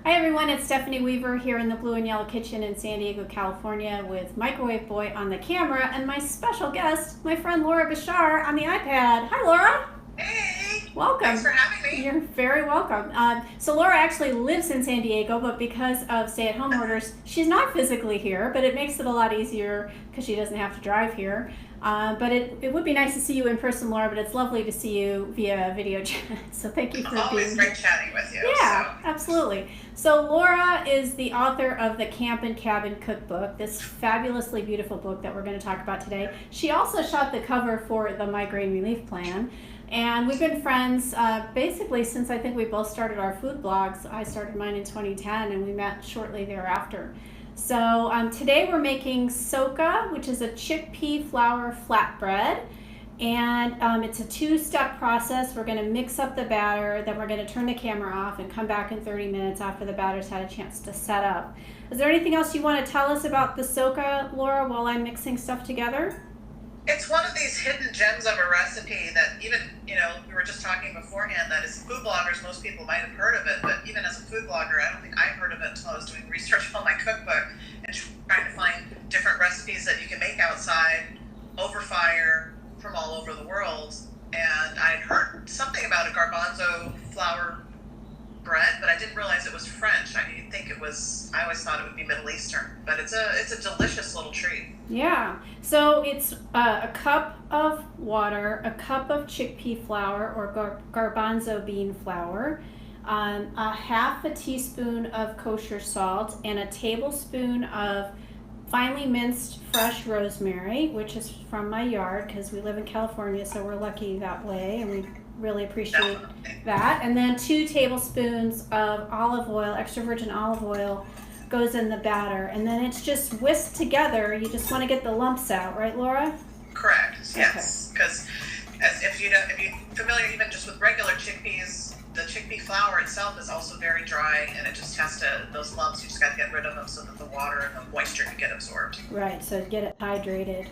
Hi everyone, it's Stephanie Weaver here in the Blue and Yellow Kitchen in San Diego, California with Microwave Boy on the camera and my special guest, my friend Laura Bashar on the iPad. Hi Laura! Hey! Welcome. Thanks for having me. You're very welcome. So Laura actually lives in San Diego, but because of stay-at-home orders, she's not physically here, but it makes it a lot easier because she doesn't have to drive here. But it would be nice to see you in person, Laura, but it's lovely to see you via video chat. So thank you for Always being great chatting with you. Yeah, absolutely. So Laura is the author of the Camp Cabin Cookbook, this fabulously beautiful book that we're going to talk about today. She also shot the cover for the Migraine Relief Plan. And we've been friends basically since I think we both started our food blogs. I started mine in 2010 and we met shortly thereafter. So today we're making socca, which is a chickpea flour flatbread. And it's a two-step process. We're going to mix up the batter, then we're going to turn the camera off and come back in 30 minutes after the batter's had a chance to set up. Is there anything else you want to tell us about the socca, Laura, while I'm mixing stuff together? It's one of these hidden gems of a recipe that even, we were just talking beforehand that as food bloggers, most people might have heard of it, but even as a food blogger, I don't think I heard of it until I was doing research on my cookbook and trying to find different recipes that you can make outside, over fire, from all over the world. And I'd heard something about a garbanzo flour bread, but I didn't realize it was French. I always thought it would be Middle Eastern, but it's a delicious little treat. Yeah, so it's a cup of water, a cup of chickpea flour or garbanzo bean flour, a half a teaspoon of kosher salt, and a tablespoon of finely minced fresh rosemary, which is from my yard because we live in California, so we're lucky that way, and we really appreciate that. And then 2 tablespoons of olive oil, extra virgin olive oil, goes in the batter, and then it's just whisked together. You just want to get the lumps out, right, Laura? Correct. Yes, because if you're familiar even just with regular chickpeas, the chickpea flour itself is also very dry, and it just has to, those lumps, you just got to get rid of them so that the water and the moisture can get absorbed. Right, so get it hydrated.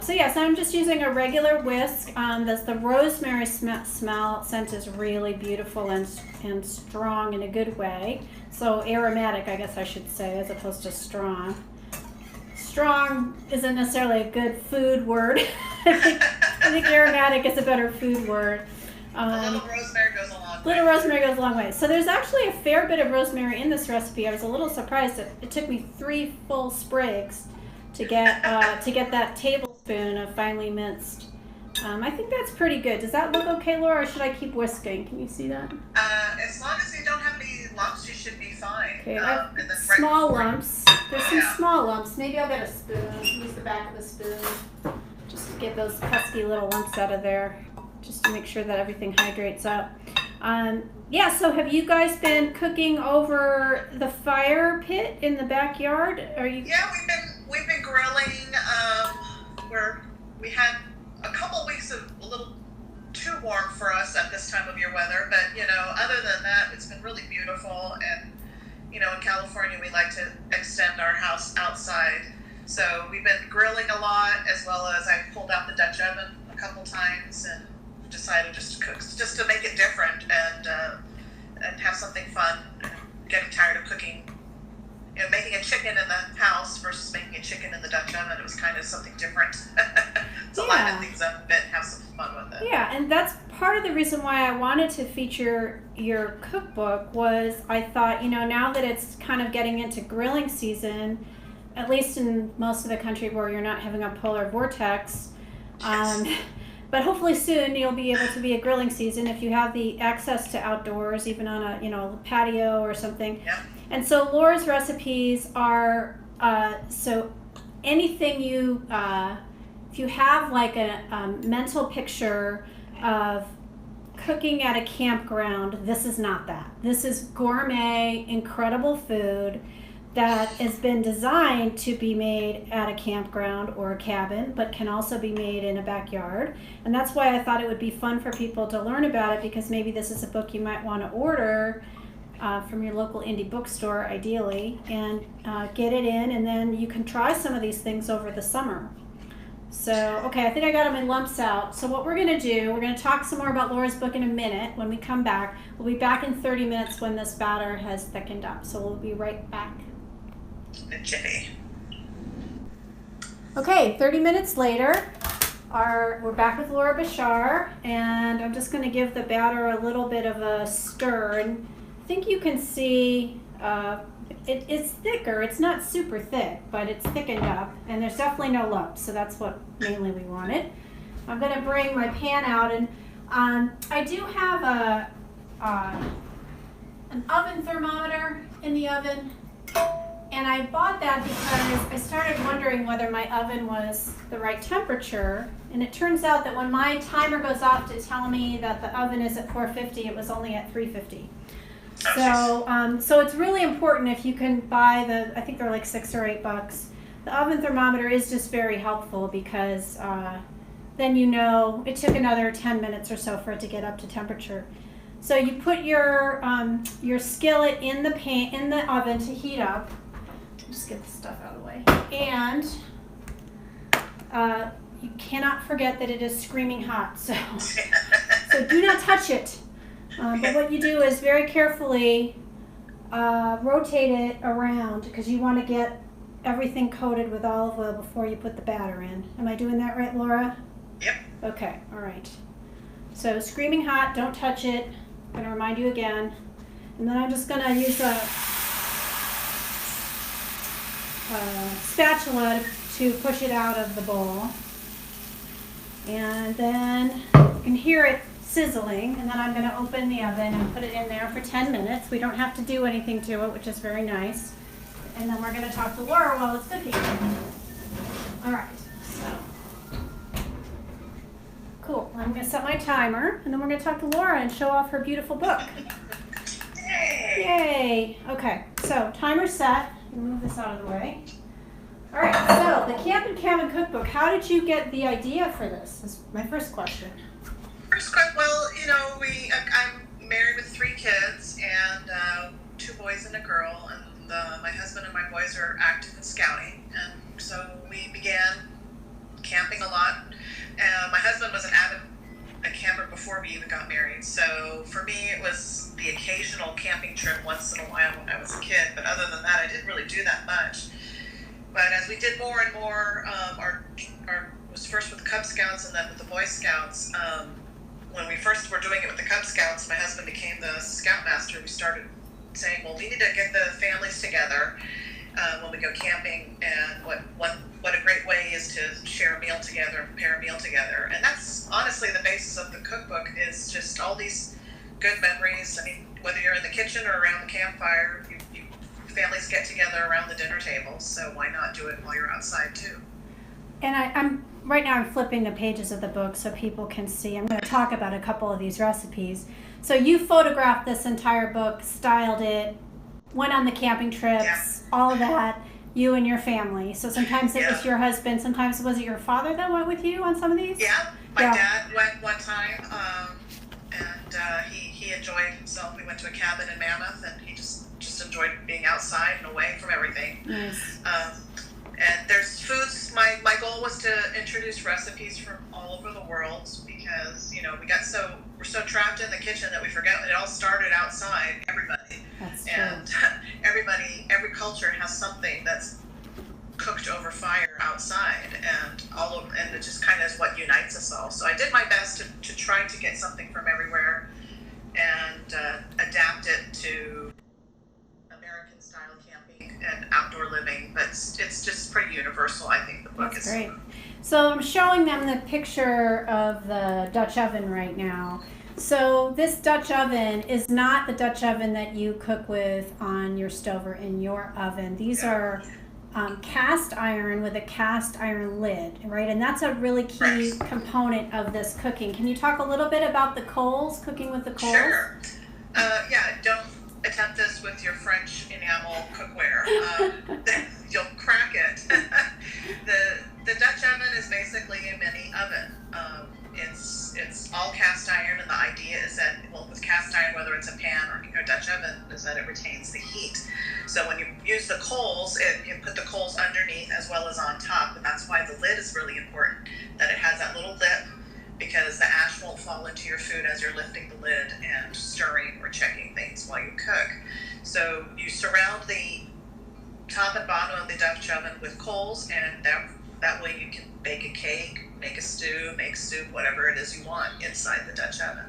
So I'm just using a regular whisk. The rosemary scent is really beautiful and strong in a good way. So aromatic, I guess I should say, as opposed to strong. Strong isn't necessarily a good food word. I think aromatic is a better food word. A little rosemary goes a long way. Little rosemary goes a long way. So there's actually a fair bit of rosemary in this recipe. I was a little surprised that it took me 3 full sprigs to get that tablespoon of finely minced. I think that's pretty good. Does that look okay, Laura, or should I keep whisking? Can you see that? As long as you don't have any lumps, you should be fine. Okay, small lumps. There's some small lumps. Maybe I'll get a spoon. Use the back of the spoon just to get those pesky little lumps out of there, just to make sure that everything hydrates up. So have you guys been cooking over the fire pit in the backyard? Yeah, we've been grilling. We had a couple weeks of a little too warm for us at this time of year weather, but other than that, it's been really beautiful. And in California, we like to extend our house outside, so we've been grilling a lot, as well as I pulled out the Dutch oven a couple times and decided just to cook, just to make it different and have something fun. Getting tired of cooking, making a chicken in the house versus making a chicken in the Dutch oven. It was kind of something different to liven things up a bit and have some fun with it. Yeah, and that's part of the reason why I wanted to feature your cookbook was I thought, now that it's kind of getting into grilling season, at least in most of the country where you're not having a polar vortex, but hopefully soon you'll be able to be a grilling season if you have the access to outdoors, even on a patio or something. Yep. And so Laura's recipes are so anything if you have like a mental picture of cooking at a campground, this is not that. This is gourmet, incredible food that has been designed to be made at a campground or a cabin, but can also be made in a backyard. And that's why I thought it would be fun for people to learn about it, because maybe this is a book you might want to order from your local indie bookstore, ideally, and get it in, and then you can try some of these things over the summer. So, okay, I think I got them in lumps out. So what we're going to do, we're going to talk some more about Laura's book in a minute when we come back. We'll be back in 30 minutes when this batter has thickened up. So we'll be right back. Jimmy. Okay, 30 minutes later, we're back with Laura Bashar, and I'm just going to give the batter a little bit of a stir. And I think you can see it's thicker. It's not super thick, but it's thickened up, and there's definitely no lumps, so that's what mainly we wanted. I'm going to bring my pan out, and I do have an oven thermometer in the oven, and I bought that because I started wondering whether my oven was the right temperature, and it turns out that when my timer goes off to tell me that the oven is at 450, it was only at 350. So it's really important if you can buy I think they're like $6 or $8. The oven thermometer is just very helpful because then you know it took another 10 minutes or so for it to get up to temperature. So you put your skillet in the oven to heat up. Just get the stuff out of the way. And you cannot forget that it is screaming hot. So do not touch it. But what you do is very carefully rotate it around because you want to get everything coated with olive oil before you put the batter in. Am I doing that right, Laura? Yep. Okay, all right. So screaming hot, don't touch it. I'm going to remind you again. And then I'm just going to use a spatula to push it out of the bowl. And then you can hear it sizzling, and then I'm going to open the oven and put it in there for 10 minutes. We don't have to do anything to it, which is very nice. And then we're going to talk to Laura while it's cooking. All right, so cool. I'm going to set my timer, and then we're going to talk to Laura and show off her beautiful book. Yay! Okay, so timer set. Move this out of the way. All right, so the Camp Cabin Cookbook. How did you get the idea for this? Is my first question. Well, I'm married with 3 kids and 2 boys and a girl, and my husband and my boys are active in scouting, and so we began camping a lot. My husband was an avid camper before we even got married, so for me it was the occasional camping trip once in a while when I was a kid, but other than that I didn't really do that much. But as we did more and more, our was first with the Cub Scouts and then with the Boy Scouts. When we first were doing it with the Cub Scouts, my husband became the scoutmaster. We started saying, well, we need to get the families together when we go camping, and what a great way is to share a meal together and prepare a meal together. And that's honestly the basis of the cookbook, is just all these good memories. I mean, whether you're in the kitchen or around the campfire, families get together around the dinner table, so why not do it while you're outside too? And I'm right now I'm flipping the pages of the book so people can see. I'm going to talk about a couple of these recipes. So you photographed this entire book, styled it, went on the camping trips, all of that, you and your family. So sometimes it was your husband, sometimes was it your father that went with you on some of these? Yeah, my dad went one time, and he enjoyed himself. We went to a cabin in Mammoth, and he just enjoyed being outside and away from everything. Nice. And there's foods. My goal was to introduce recipes from all over the world, because we're so trapped in the kitchen that we forget it all started outside. Everybody. That's true. And every culture has something that's cooked over fire outside, and it just kind of is what unites us all. So I did my best to try to get something from everywhere and adapt it to American style camping and outdoor living, but it's just pretty universal. I think the book is great. So I'm showing them the picture of the Dutch oven right now. So this Dutch oven is not the Dutch oven that you cook with on your stove or in your oven. These are cast iron with a cast iron lid, right? And that's a really key component of this cooking. Can you talk a little bit about the coals, cooking with the coals? Sure. Don't attempt this with your French enamel cookware. You'll crack it. The Dutch oven is basically a mini oven. It's all cast iron, and the idea is that, well, with cast iron, whether it's a pan or a Dutch oven, is that it retains the heat. So when you use the coals, you put the coals underneath as well as on top, and that's why the lid is really important, that it has that little lip, because the ash won't fall into your food as you're lifting the lid and stirring or checking things while you cook. So you surround the top and bottom of the Dutch oven with coals, and that way you can bake a cake, make a stew, make soup, whatever it is you want inside the Dutch oven.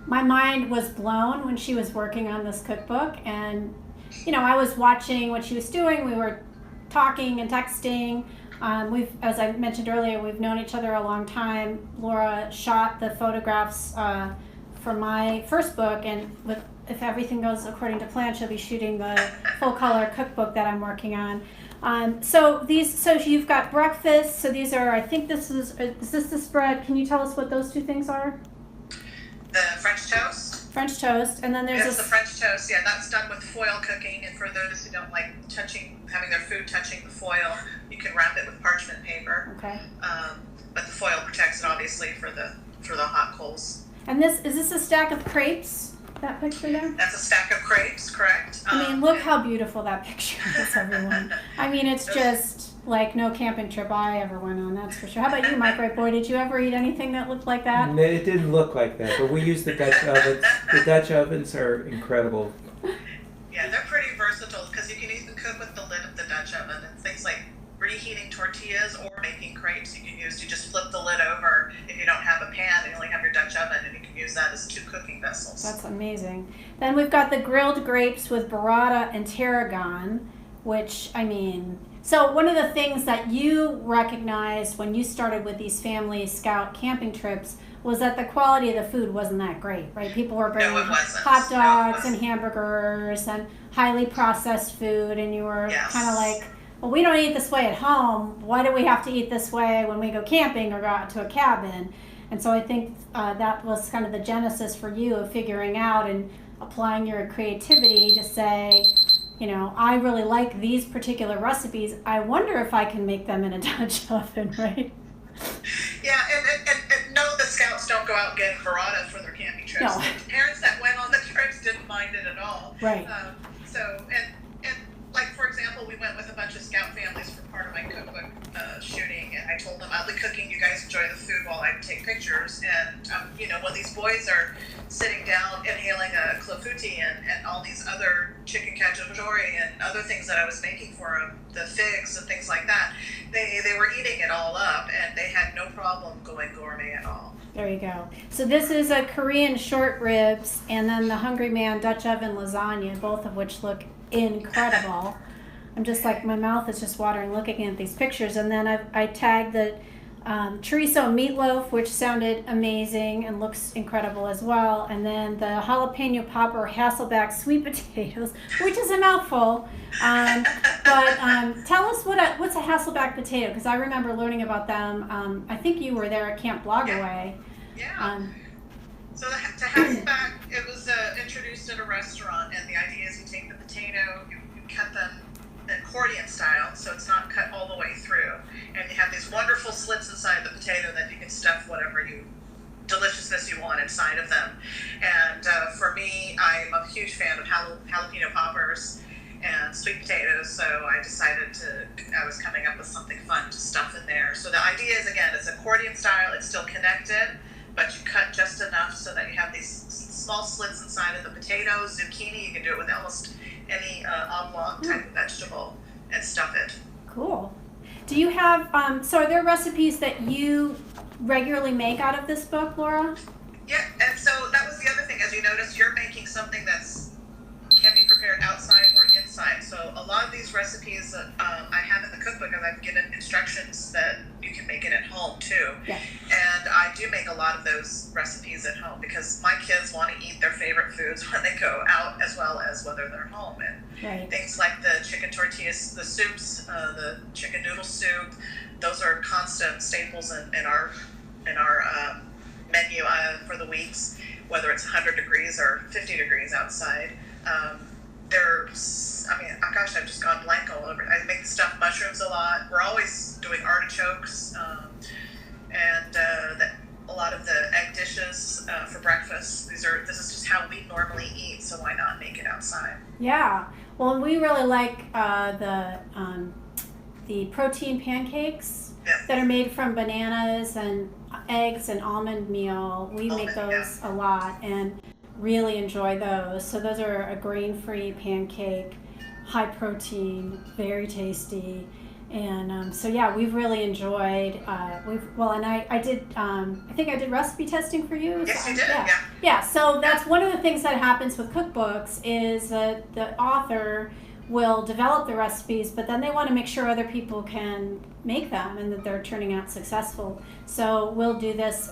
My mind was blown when she was working on this cookbook, and I was watching what she was doing. We were talking and texting. As I mentioned earlier, we've known each other a long time. Laura shot the photographs for my first book, and if everything goes according to plan, she'll be shooting the full color cookbook that I'm working on. So you've got breakfast. So these are, I think is this the spread? Can you tell us what those two things are? The French toast. French toast, and then there's the French toast. Yeah, that's done with foil cooking. And for those who don't like having their food touching the foil, you can wrap it with parchment paper. Okay. But the foil protects it obviously for the hot coals. And is this a stack of crepes? That picture there? That's a stack of crepes, correct? I mean, look how beautiful that picture is, everyone. I mean, it's just like no camping trip I ever went on, that's for sure. How about you, Mike Right Boy? Did you ever eat anything that looked like that? No, it didn't look like that, but we use the Dutch ovens. The Dutch ovens are incredible. Yeah, they're pretty versatile because you can even cook with the lid of the Dutch oven. And things like reheating tortillas or making crepes you just flip the lid over if you don't have a pan and you only have your Dutch oven, and you can use that as 2 cooking vessels. That's amazing. Then we've got the grilled grapes with burrata and tarragon, which, I mean, so one of the things that you recognized when you started with these family scout camping trips was that the quality of the food wasn't that great, right? People were bringing hot dogs and hamburgers and highly processed food, and you were kind of like, well, we don't eat this way at home. Why do we have to eat this way when we go camping or go out to a cabin? And so I think that was kind of the genesis for you of figuring out and applying your creativity to say, I really like these particular recipes. I wonder if I can make them in a Dutch oven, right? Yeah, and no, the scouts don't go out getting burrata for their camping trips. No. The parents that went on the trips didn't mind it at all. Right. And like, for example, we went with a bunch of scout families for part of my cookbook shooting, and I told them, I'll be cooking, you guys enjoy the food while I take pictures. And, when these boys are sitting down inhaling a clafouti and all these other chicken cacciatore and other things that I was making for them, the figs and things like that, they were eating it all up, and they had no problem going gourmet at all. There you go. So this is a Korean short ribs, and then the Hungry Man Dutch oven lasagna, both of which look incredible. I'm just like, my mouth is just watering looking at these pictures. And then I tagged the chorizo meatloaf, which sounded amazing and looks incredible as well. And then the jalapeno popper Hasselback sweet potatoes, which is a mouthful. But tell us what's a Hasselback potato, because I remember learning about them. I think you were there at Camp Blogaway. Yeah. So the Hasselback, it was introduced at a restaurant, and the idea is you take the potato, you cut them accordion style, so it's not cut all the way through, and you have these wonderful slits inside the potato that you can stuff whatever deliciousness you want inside of them. And for me, I'm a huge fan of jalapeno poppers and sweet potatoes, so I decided I was coming up with something fun to stuff in there. So the idea is, again, it's accordion style, it's still connected, but you cut just enough so that you have these small slits inside of the potatoes. Zucchini, you can do it with almost any oblong type of vegetable and stuff it. Cool. Do you have, so are there recipes that you regularly make out of this book, Laura? Yeah, and so that was the other thing. As you notice, you're making something can be prepared outside or inside. So a lot of these recipes that I have in the cookbook, and I've given instructions that you can make it at home too. Yeah. And I do make a lot of those recipes at home because my kids want to eat their favorite foods when they go out as well as whether they're home. And things like the chicken tortillas, the soups, the chicken noodle soup, those are constant staples in our menu for the weeks, whether it's 100 degrees or 50 degrees outside. I've just gone blank all over. I make the stuffed mushrooms a lot. We're always doing artichokes, and a lot of the egg dishes for breakfast. This is just how we normally eat, so why not make it outside? outside. Yeah. Well, we really like the protein pancakes that are made from bananas and eggs and almond meal. We make those a lot and really enjoy those. So those are a grain-free pancake, high protein, very tasty. And so yeah, we've really enjoyed. And I did. I think I did recipe testing for you. Yes, you did. Yeah. So that's one of the things that happens with cookbooks is that the author will develop the recipes, but then they want to make sure other people can make them and that they're turning out successful. So we'll do this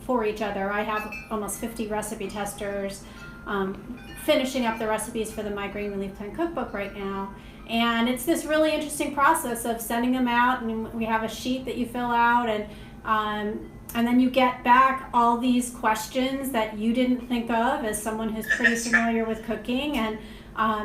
for each other. I have almost 50 recipe testers finishing up the recipes for the My Grain Relief Plan cookbook right now. And it's this really interesting process of sending them out, and we have a sheet that you fill out, and then you get back all these questions that you didn't think of as someone who's pretty familiar with cooking, and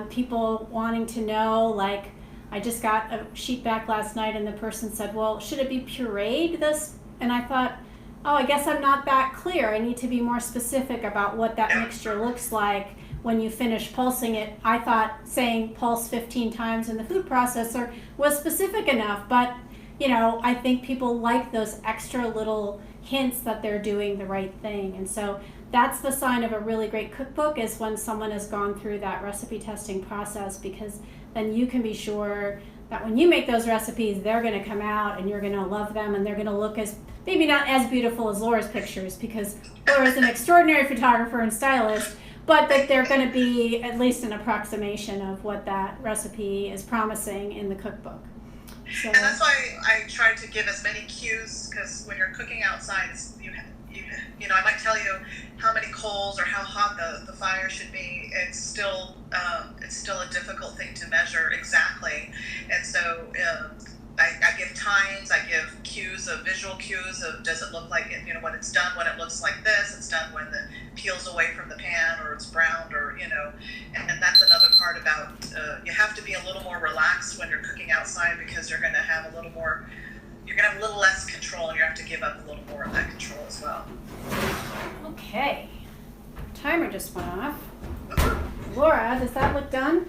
people wanting to know, like, I just got a sheet back last night and the person said, well, should it be pureed this? And I thought, oh, I guess I'm not that clear. I need to be more specific about what that mixture looks like when you finish pulsing it. I thought saying pulse 15 times in the food processor was specific enough, but I think people like those extra little hints that they're doing the right thing. And so that's the sign of a really great cookbook, is when someone has gone through that recipe testing process, because then you can be sure that when you make those recipes, they're going to come out and you're going to love them, and they're going to look as, maybe not as beautiful as Laura's pictures, because Laura's an extraordinary photographer and stylist, but that they're going to be at least an approximation of what that recipe is promising in the cookbook. So, and that's why I try to give as many cues, because when you're cooking outside, I might tell you how many coals or how hot the fire should be. It's still a difficult thing to measure exactly, and so I give times, I give cues, of visual cues of, does it look like it, when it's done, when it looks like this, it's done when it peels away from the pan, or it's browned, or and that's another part about you have to be a little more relaxed when you're cooking outside, because you're going to have a little less control, and you have to give up a little more of that control as well. Okay, timer just went off. Laura, does that look done?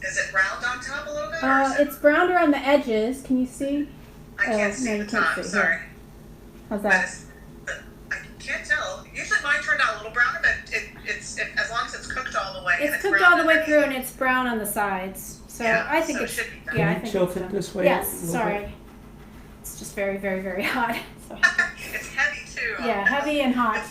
Is it browned on top a little bit? It's browned around the edges. Can you see? I can't see the top. Sorry. How's that? I can't tell. Usually mine turned out a little browner, but it's as long as it's cooked all the way. It's cooked all the way through, and it's brown on the sides. So I think it should be done. Can you tilt it this way? Yes. Sorry. It's just very, very, very hot. So. It's heavy too. Yeah, heavy and hot.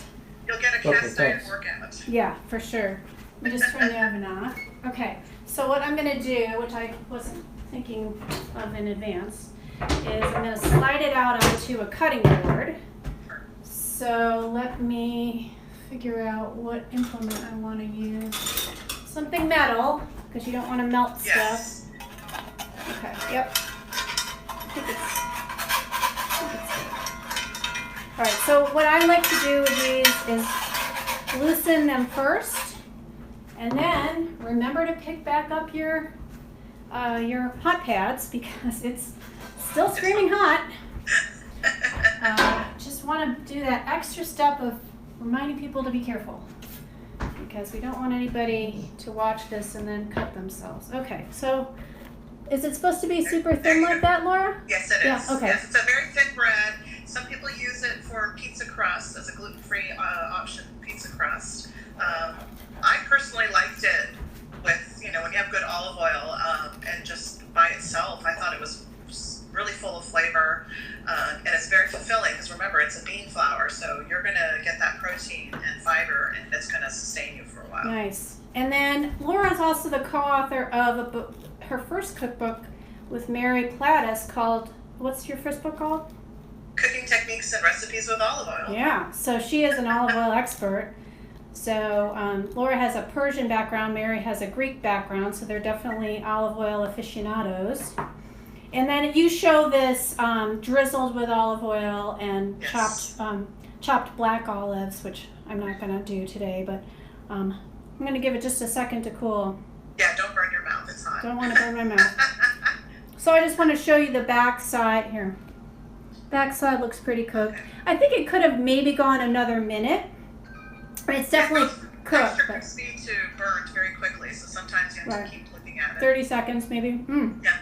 You'll get a cast iron workout. Yeah, for sure. Let me just turn the oven off. Okay. So what I'm going to do, which I wasn't thinking of in advance, is I'm going to slide it out onto a cutting board. So let me figure out what implement I want to use. Something metal, because you don't want to melt stuff. Okay, yep. All right, so what I like to do with these is loosen them first. And then remember to pick back up your hot pads, because it's still screaming hot. Just want to do that extra step of reminding people to be careful, because we don't want anybody to watch this and then cut themselves. Okay, so is it supposed to be super thin like that, Laura? Yes, it is. Yeah, okay. Yes, it's a very thin bread. Some people use it for pizza crust as a gluten-free option, pizza crust. I personally liked it with, when you have good olive oil and just by itself. I thought it was really full of flavor, and it's very fulfilling, because remember, it's a bean flour, so you're going to get that protein and fiber, and it's going to sustain you for a while. Nice. And then Laura's also the co-author of a book, her first cookbook with Mary Plattis, called, what's your first book called? Cooking Techniques and Recipes with Olive Oil. Yeah, so she is an olive oil expert. So Laura has a Persian background, Mary has a Greek background, so they're definitely olive oil aficionados. And then you show this drizzled with olive oil and chopped black olives, which I'm not going to do today, but I'm going to give it just a second to cool. Yeah, don't burn your mouth, it's hot. Don't want to burn my mouth. So I just want to show you the back side here. Back side looks pretty cooked. I think it could have maybe gone another minute. It's definitely cook, extra but crispy to burnt very quickly, so sometimes you have Right. to keep looking at it. 30 seconds maybe. Yeah.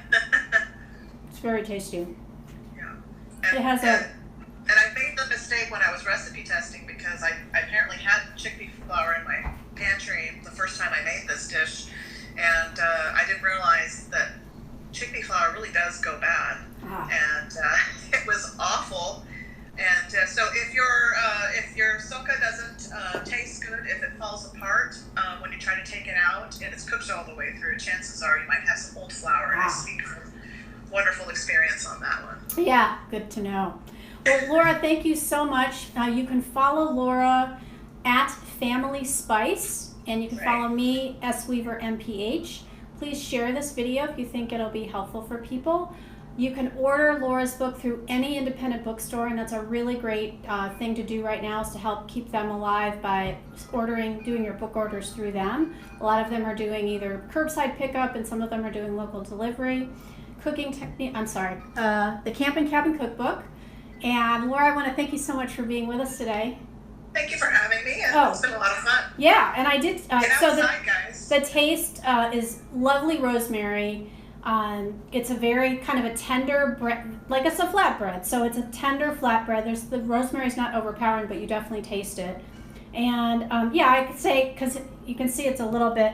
It's very tasty. Yeah. It has and I made the mistake when I was recipe testing because I apparently had chickpea flour in my pantry the first time I made this dish, and I didn't realize that chickpea flour really does go bad, and it was awful. And so if your socca doesn't taste good, if it falls apart when you try to take it out and it's cooked all the way through, chances are you might have some old flour. And I speak from wonderful experience on that one. Yeah, good to know. Well, Laura, thank you so much. You can follow Laura at Family Spice, and you can follow me, S. Weaver MPH. Please share this video if you think it'll be helpful for people. You can order Laura's book through any independent bookstore, and that's a really great thing to do right now, is to help keep them alive by doing your book orders through them. A lot of them are doing either curbside pickup, and some of them are doing local delivery. The Camp Cabin Cookbook. And Laura, I want to thank you so much for being with us today. Thank you for having me. It's been a lot of fun. Yeah, and I did. Get outside, guys. The taste is lovely rosemary. It's a very kind of a tender bread, like it's a flatbread. So it's a tender flatbread. The rosemary's not overpowering, but you definitely taste it. And I could say, because you can see it's a little bit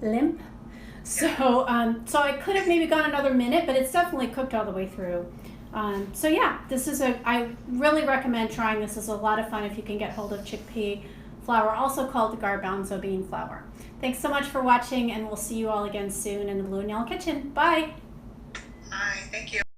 limp. So I could have maybe gone another minute, but it's definitely cooked all the way through. I really recommend trying this. It's a lot of fun if you can get hold of chickpea flour, also called the garbanzo bean flour. Thanks so much for watching, and we'll see you all again soon in the Blue and Yellow Kitchen. Bye. Hi, thank you.